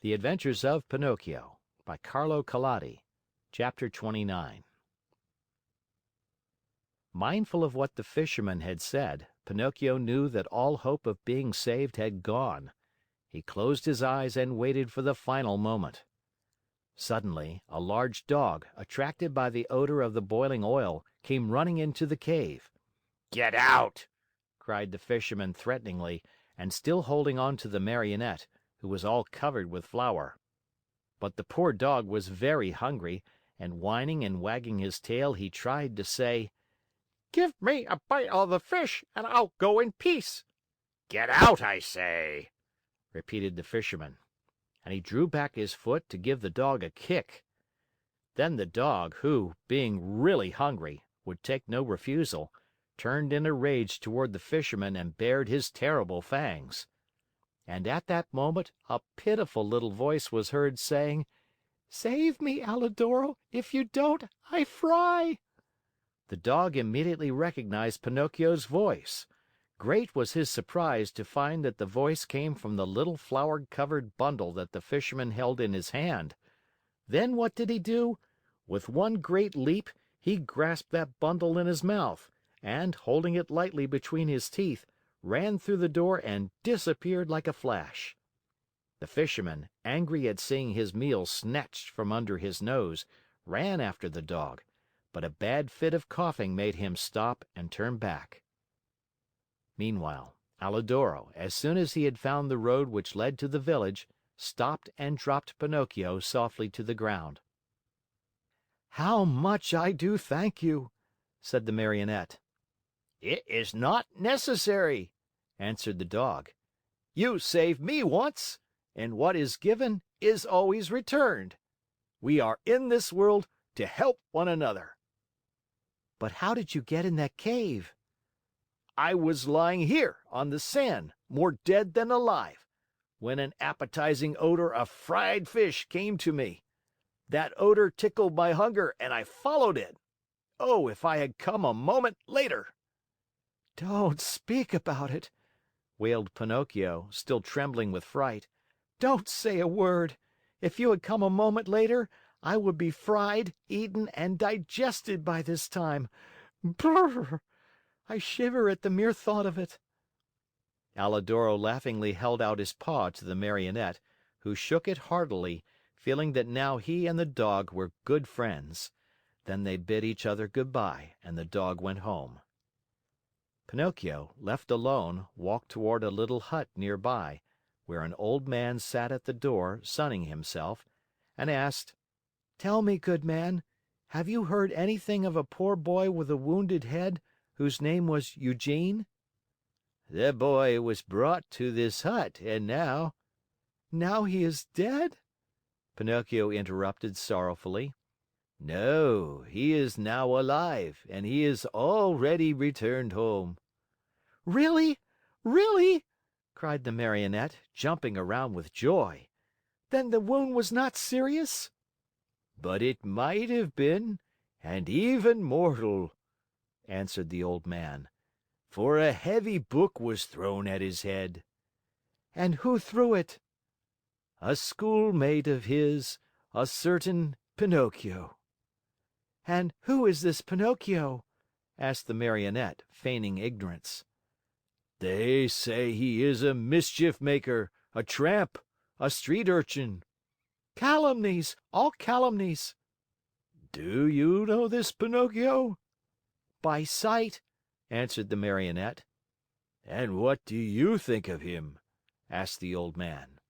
The Adventures of Pinocchio by Carlo Collodi. Chapter 29. Mindful of what the fisherman had said, Pinocchio knew that all hope of being saved had gone. He closed his eyes and waited for the final moment. Suddenly, a large dog, attracted by the odor of the boiling oil, came running into the cave. "Get out!" cried the fisherman threateningly, and still holding on to the Marionette, who was all covered with flour. But the poor dog was very hungry, and whining and wagging his tail, he tried to say: "Give me a bite of the fish and I'll go in peace." "Get out, I say!" repeated the fisherman. And he drew back his foot to give the dog a kick. Then the dog, who, being really hungry, would take no refusal, turned in a rage toward the fisherman and bared his terrible fangs. And at that moment a pitiful little voice was heard saying: "Save me, Alidoro. If you don't, I fry." The dog immediately recognized Pinocchio's voice. Great was his surprise to find that the voice came from the little flour-covered bundle that the fisherman held in his hand. Then what did he do? With one great leap, he grasped that bundle in his mouth and, holding it lightly between his teeth, ran through the door and disappeared like a flash. The fisherman, angry at seeing his meal snatched from under his nose, ran after the dog, but a bad fit of coughing made him stop and turn back. Meanwhile, Alidoro, as soon as he had found the road which led to the village, stopped and dropped Pinocchio softly to the ground. "How much I do thank you!" said the Marionette. "It is not necessary," answered the dog. "You saved me once, and what is given is always returned. We are in this world to help one another." "But how did you get in that cave?" "I was lying here on the sand, more dead than alive, when an appetizing odor of fried fish came to me. That odor tickled my hunger and I followed it. Oh, if I had come a moment later!" "Don't speak about it," wailed Pinocchio, still trembling with fright. "Don't say a word. If you had come a moment later, I would be fried, eaten, and digested by this time. Brrr! I shiver at the mere thought of it." Alidoro laughingly held out his paw to the Marionette, who shook it heartily, feeling that now he and the dog were good friends. Then they bid each other good by, and the dog went home. Pinocchio, left alone, walked toward a little hut near by, where an old man sat at the door sunning himself, and asked: "Tell me, good man, have you heard anything of a poor boy with a wounded head, whose name was Eugene?" "The boy was brought to this hut, and now—" "Now he is dead?" Pinocchio interrupted sorrowfully. "No, he is now alive, and he is already returned home." "Really? Really?" cried the Marionette, jumping around with joy. "Then the wound was not serious?" "But it might have been, and even mortal," answered the old man, "for a heavy book was thrown at his head." "And who threw it?" "A schoolmate of his, a certain Pinocchio." "And who is this Pinocchio?" asked the Marionette, feigning ignorance. "They say he is a mischief maker, a tramp, a street urchin." "Calumnies! All calumnies!" "Do you know this Pinocchio?" "By sight," answered the Marionette. "And what do you think of him?" asked the old man.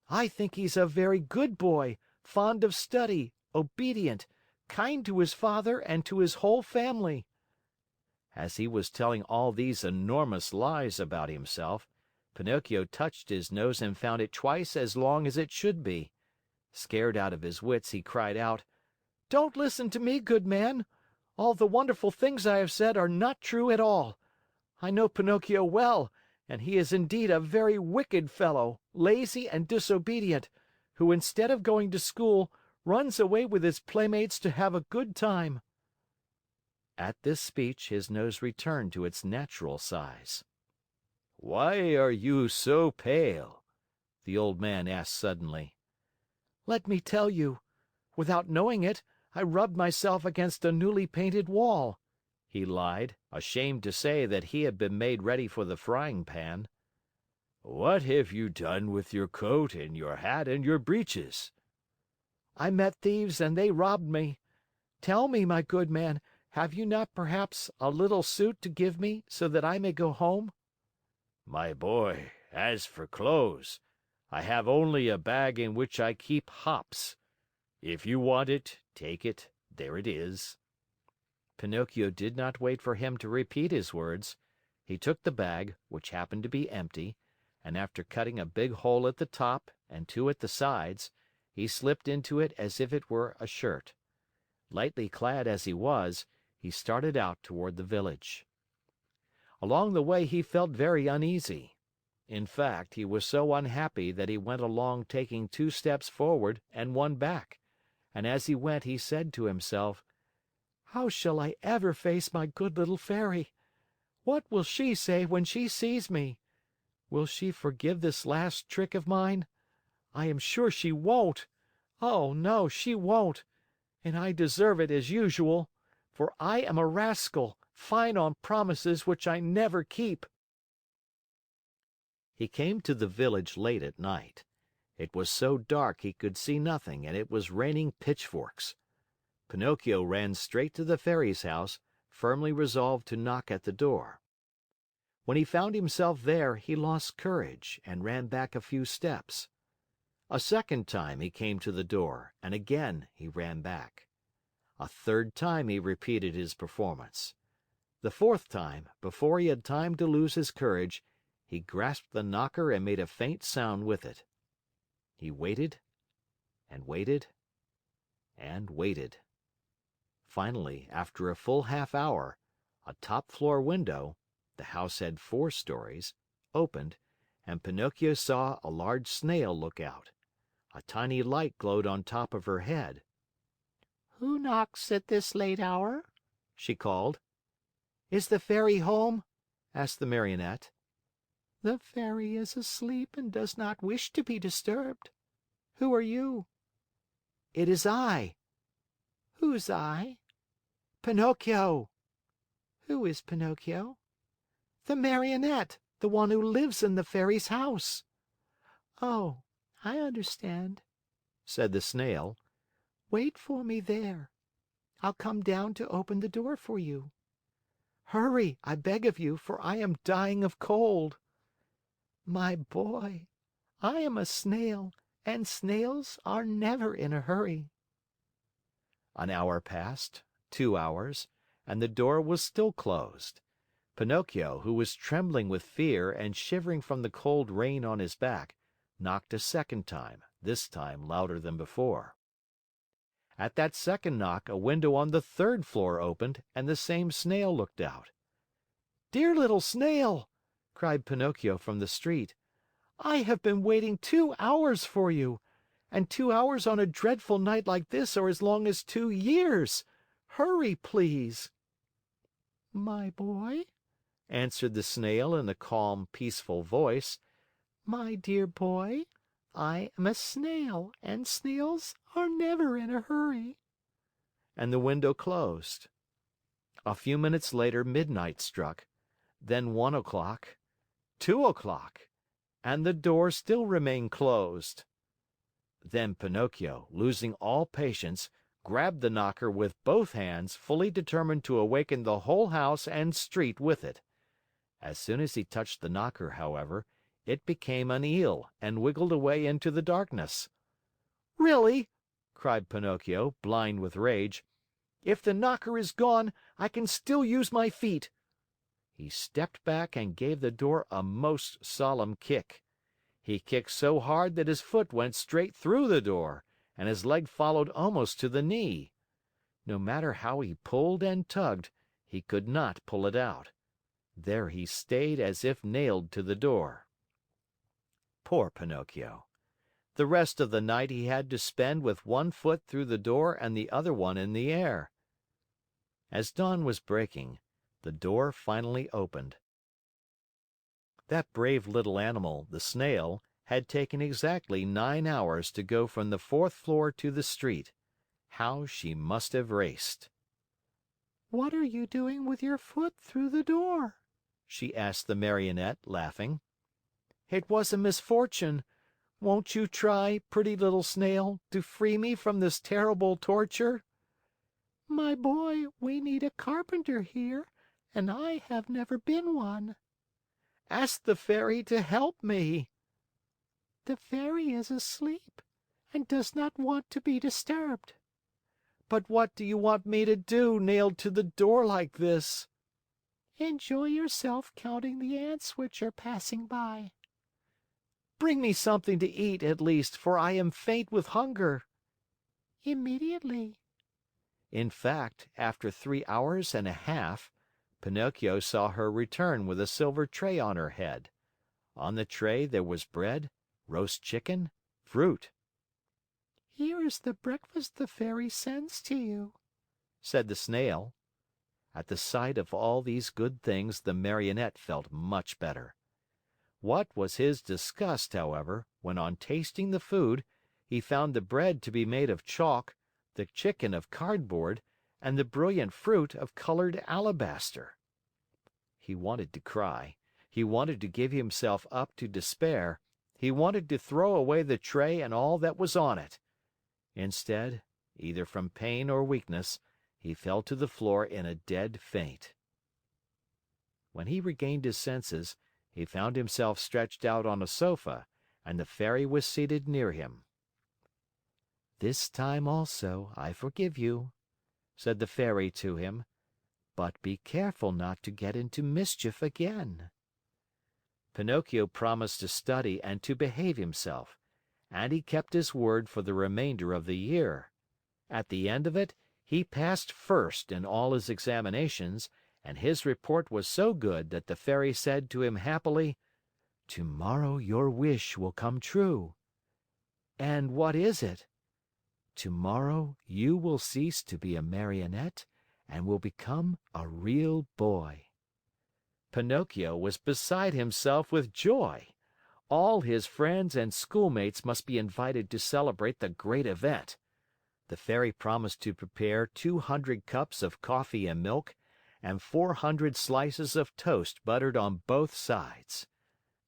"I think he's a very good boy, fond of study, obedient, kind to his father and to his whole family." As he was telling all these enormous lies about himself, Pinocchio touched his nose and found it twice as long as it should be. Scared out of his wits, he cried out: "Don't listen to me, good man. All the wonderful things I have said are not true at all. I know Pinocchio well, and he is indeed a very wicked fellow, lazy and disobedient, who instead of going to school, runs away with his playmates to have a good time." At this speech, his nose returned to its natural size. "Why are you so pale?" the old man asked suddenly. Let me tell you. Without knowing it, I rubbed myself against a newly painted wall," he lied, ashamed to say that he had been made ready for the frying pan. What have you done with your coat and your hat and your breeches? "I met thieves and they robbed me. Tell me, my good man, have you not perhaps a little suit to give me so that I may go home?" My boy, as for clothes, I have only a bag in which I keep hops. If you want it, take it, there it is." Pinocchio did not wait for him to repeat his words. He took the bag, which happened to be empty, and after cutting a big hole at the top and two at the sides, he slipped into it as if it were a shirt. Lightly clad as he was, he started out toward the village. Along the way he felt very uneasy. In fact, he was so unhappy that he went along taking 2 steps forward and 1 back, and as he went he said to himself, "How shall I ever face my good little Fairy? What will she say when she sees me? Will she forgive this last trick of mine? I am sure she won't. Oh, no, she won't. And I deserve it as usual, for I am a rascal, fine on promises which I never keep." He came to the village late at night. It was so dark he could see nothing and it was raining pitchforks. Pinocchio ran straight to the Fairy's house, firmly resolved to knock at the door. When he found himself there, he lost courage and ran back a few steps. A second time he came to the door and again he ran back. A third time he repeated his performance. The fourth time, before he had time to lose his courage, he grasped the knocker and made a faint sound with it. He waited and waited and waited. Finally, after a full half hour, a top floor window (the house had 4 stories) opened, and Pinocchio saw a large Snail look out. A tiny light glowed on top of her head. "Who knocks at this late hour?" she called. "Is the Fairy home?" asked the Marionette. "The Fairy is asleep and does not wish to be disturbed. Who are you?" "It is I." "Who's I?" "Pinocchio." "Who is Pinocchio?" "The Marionette, the one who lives in the Fairy's house." "Oh, I understand," said the Snail. "Wait for me there. I'll come down to open the door for you. Hurry, I beg of you, for I am dying of cold." "My boy, I am a snail, and snails are never in a hurry." An hour passed, 2 hours, and the door was still closed. Pinocchio, who was trembling with fear and shivering from the cold rain on his back, knocked a second time, this time louder than before. At that second knock, a window on the 3rd floor opened and the same Snail looked out. "Dear little Snail," cried Pinocchio from the street, "I have been waiting 2 hours for you, and 2 hours on a dreadful night like this are as long as 2 years. Hurry, please." "My boy," answered the Snail in a calm, peaceful voice, "my dear boy, I am a snail, and snails are never in a hurry." And the window closed. A few minutes later midnight struck, then 1 o'clock, 2 o'clock, and the door still remained closed. Then Pinocchio, losing all patience, grabbed the knocker with both hands, fully determined to awaken the whole house and street with it. As soon as he touched the knocker, however, it became an eel and wiggled away into the darkness. "Really," cried Pinocchio, blind with rage, "if the knocker is gone, I can still use my feet." He stepped back and gave the door a most solemn kick. He kicked so hard that his foot went straight through the door, and his leg followed almost to the knee. No matter how he pulled and tugged, he could not pull it out. There he stayed as if nailed to the door. Poor Pinocchio! The rest of the night he had to spend with one foot through the door and the other one in the air. As dawn was breaking, the door finally opened. That brave little animal, the Snail, had taken exactly 9 hours to go from the 4th floor to the street. How she must have raced! "What are you doing with your foot through the door?" she asked the Marionette, laughing. "It was a misfortune. Won't you try, pretty little snail, to free me from this terrible torture?" "My boy, we need a carpenter here, and I have never been one." "Ask the Fairy to help me." "The Fairy is asleep and does not want to be disturbed." "But what do you want me to do, nailed to the door like this?" "Enjoy yourself counting the ants which are passing by." "Bring me something to eat, at least, for I am faint with hunger." "Immediately." In fact, after 3 hours and a half, Pinocchio saw her return with a silver tray on her head. On the tray there was bread, roast chicken, fruit. "Here is the breakfast the Fairy sends to you," said the Snail. At the sight of all these good things, the Marionette felt much better. What was his disgust, however, when on tasting the food, he found the bread to be made of chalk, the chicken of cardboard, and the brilliant fruit of colored alabaster. He wanted to cry. He wanted to give himself up to despair. He wanted to throw away the tray and all that was on it. Instead, either from pain or weakness, he fell to the floor in a dead faint. When he regained his senses, he found himself stretched out on a sofa, and the Fairy was seated near him. "This time also I forgive you," said the Fairy to him, "but be careful not to get into mischief again." Pinocchio promised to study and to behave himself, and he kept his word for the remainder of the year. At the end of it, he passed first in all his examinations, and his report was so good that the Fairy said to him happily, "Tomorrow your wish will come true." "And what is it?" "Tomorrow you will cease to be a Marionette and will become a real boy." Pinocchio was beside himself with joy. All his friends and schoolmates must be invited to celebrate the great event. The Fairy promised to prepare 200 cups of coffee and milk, and 400 slices of toast buttered on both sides.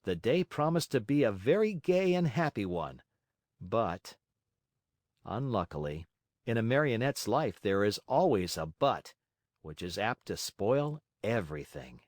The day promised to be a very gay and happy one. But, unluckily, in a Marionette's life there is always a "but," which is apt to spoil everything.